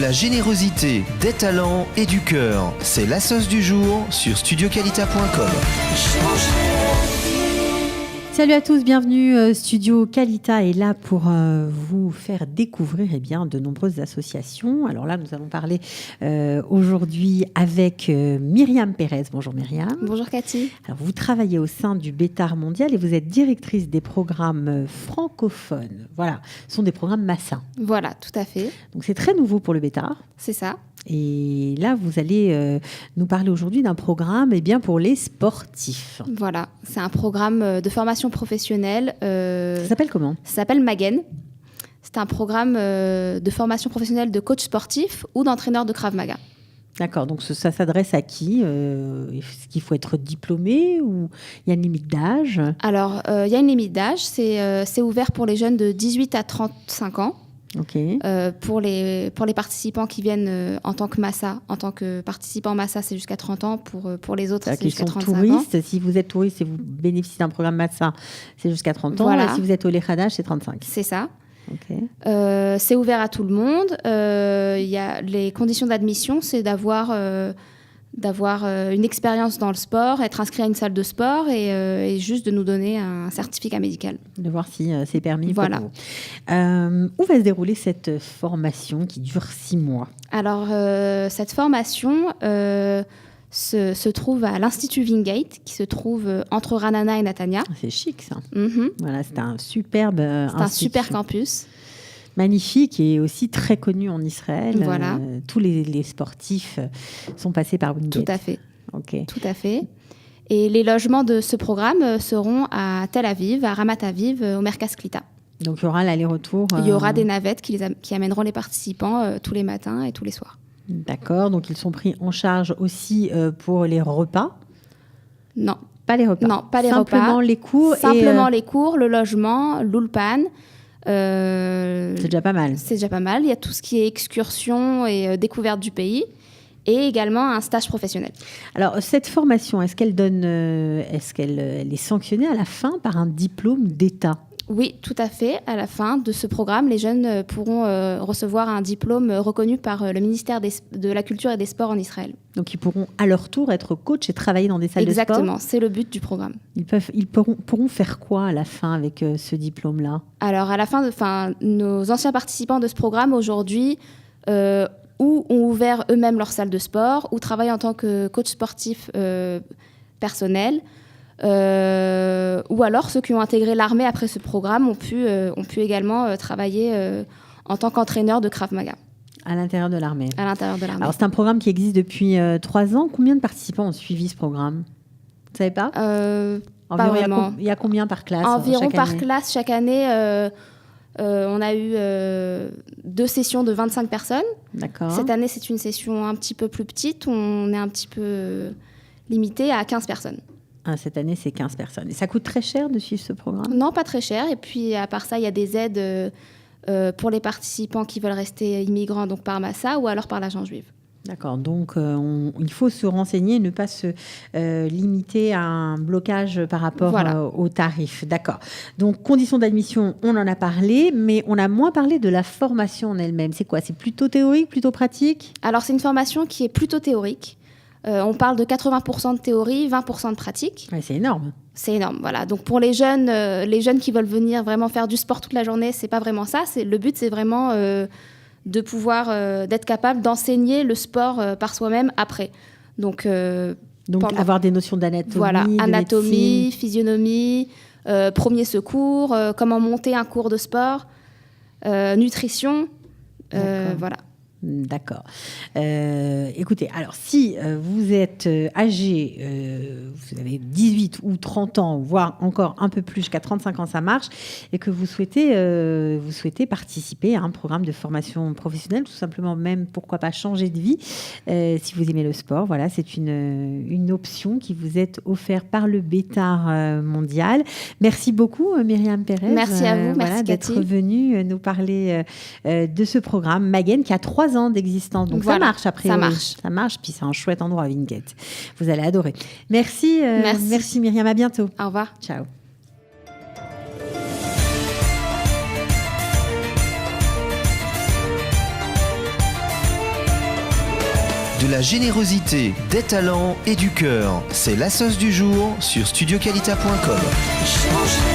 de la générosité, des talents et du cœur. C'est la sauce du jour sur studiocalita.com. Salut à tous, bienvenue. Studio Calita est là pour vous faire découvrir de nombreuses associations. Alors là, nous allons parler aujourd'hui avec Myriam Pérez. Bonjour Myriam. Bonjour Cathy. Alors, vous travaillez au sein du Bétard Mondial et vous êtes directrice des programmes francophones. Voilà, ce sont des programmes Massa. Voilà, tout à fait. Donc c'est très nouveau pour le Bétard. C'est ça. Et là, vous allez nous parler aujourd'hui d'un programme pour les sportifs. Voilà, c'est un programme de formation professionnelle. Ça s'appelle comment ? Ça s'appelle Magen. C'est un programme de formation professionnelle de coach sportif ou d'entraîneur de Krav Maga. D'accord, donc ça s'adresse à qui ? Est-ce qu'il faut être diplômé ou il y a une limite d'âge ? Alors, il y a une limite d'âge. C'est ouvert pour les jeunes de 18 à 35 ans. Okay. Pour les participants qui viennent en tant que Massa, en tant que participant Massa, c'est jusqu'à 30 ans. Pour les autres, c'est jusqu'à 35 touristes, ans. Si vous êtes touriste et vous bénéficiez d'un programme Massa, c'est jusqu'à 30 ans. Voilà. Et si vous êtes au Lechadach, c'est 35. C'est ça. Okay. C'est ouvert à tout le monde. Y a les conditions d'admission, c'est d'avoir une expérience dans le sport, être inscrit à une salle de sport et juste de nous donner un certificat médical. De voir si c'est permis. Voilà. Pour vous. Où va se dérouler cette formation qui dure 6 mois ? Alors, cette formation se trouve à l'Institut Wingate, qui se trouve entre Ranana et Natania. C'est chic, ça. Mm-hmm. Voilà, c'est un superbe C'est un super campus. Magnifique et aussi très connu en Israël. Voilà. Tous les sportifs sont passés par Wingate. Tout à fait. Okay. Tout à fait. Et les logements de ce programme seront à Tel Aviv, à Ramat Aviv, au Merkaz Klita. Donc il y aura l'aller-retour. Il y aura des navettes qui amèneront les participants tous les matins et tous les soirs. D'accord. Donc ils sont pris en charge aussi pour les repas ? Non. Pas les repas. Non, pas les Simplement repas. Les cours. Simplement les cours, le logement, l'ulpan. C'est déjà pas mal. C'est déjà pas mal. Il y a tout ce qui est excursion et découverte du pays. Et également un stage professionnel. Alors, cette formation, est-ce qu'elle est sanctionnée à la fin par un diplôme d'État ? Oui, tout à fait. À la fin de ce programme, les jeunes pourront recevoir un diplôme reconnu par le ministère de la Culture et des Sports en Israël. Donc, ils pourront à leur tour être coach et travailler dans des salles de sport ? Exactement, c'est le but du programme. Ils pourront faire quoi à la fin avec ce diplôme-là ? Alors, à la fin, nos anciens participants de ce programme, aujourd'hui, ou ont ouvert eux-mêmes leur salle de sport, ou travaillent en tant que coach sportif personnel, ou alors ceux qui ont intégré l'armée après ce programme ont pu également travailler en tant qu'entraîneur de Krav Maga. À l'intérieur de l'armée. À l'intérieur de l'armée. Alors, c'est un programme qui existe depuis 3 ans. Combien de participants ont suivi ce programme ? Vous ne savez pas ? Pas vraiment. Il y a combien par classe ? Environ chaque par année classe chaque année. On a eu 2 sessions de 25 personnes. D'accord. Cette année, c'est une session un petit peu plus petite. On est un petit peu limité à 15 personnes. Cette année, c'est 15 personnes. Et ça coûte très cher de suivre ce programme ? Non, pas très cher. Et puis, à part ça, il y a des aides pour les participants qui veulent rester immigrants, donc par Massa ou alors par l'agence juive. D'accord, donc il faut se renseigner, ne pas se limiter à un blocage par rapport aux tarifs. D'accord. Donc, conditions d'admission, on en a parlé, mais on a moins parlé de la formation en elle-même. C'est quoi ? C'est plutôt théorique, plutôt pratique ? Alors, c'est une formation qui est plutôt théorique. On parle de 80% de théorie, 20% de pratique. Ouais, c'est énorme. C'est énorme, voilà. Donc, pour les jeunes qui veulent venir vraiment faire du sport toute la journée, c'est pas vraiment ça. Le but, c'est vraiment de pouvoir, d'être capable d'enseigner le sport par soi-même après. Donc avoir des notions d'anatomie, voilà, anatomie, médecine. physionomie, premier secours, comment monter un cours de sport, nutrition, voilà. D'accord. Écoutez, alors si vous êtes âgé, vous avez 18 ou 30 ans, voire encore un peu plus, jusqu'à 35 ans, ça marche, et que vous souhaitez participer à un programme de formation professionnelle, tout simplement même, pourquoi pas, changer de vie, si vous aimez le sport, voilà, c'est une option qui vous est offerte par le Bétard Mondial. Merci beaucoup, Myriam Pérez. Merci à vous, merci d'être Cathy. venue nous parler de ce programme Magen qui a 3 ans d'existence. Donc voilà, ça marche après. Ça marche, puis c'est un chouette endroit à Wingate. Vous allez adorer. Merci Myriam, à bientôt. Au revoir. Ciao. De la générosité, des talents et du cœur. C'est la sauce du jour sur studioqualita.com. Change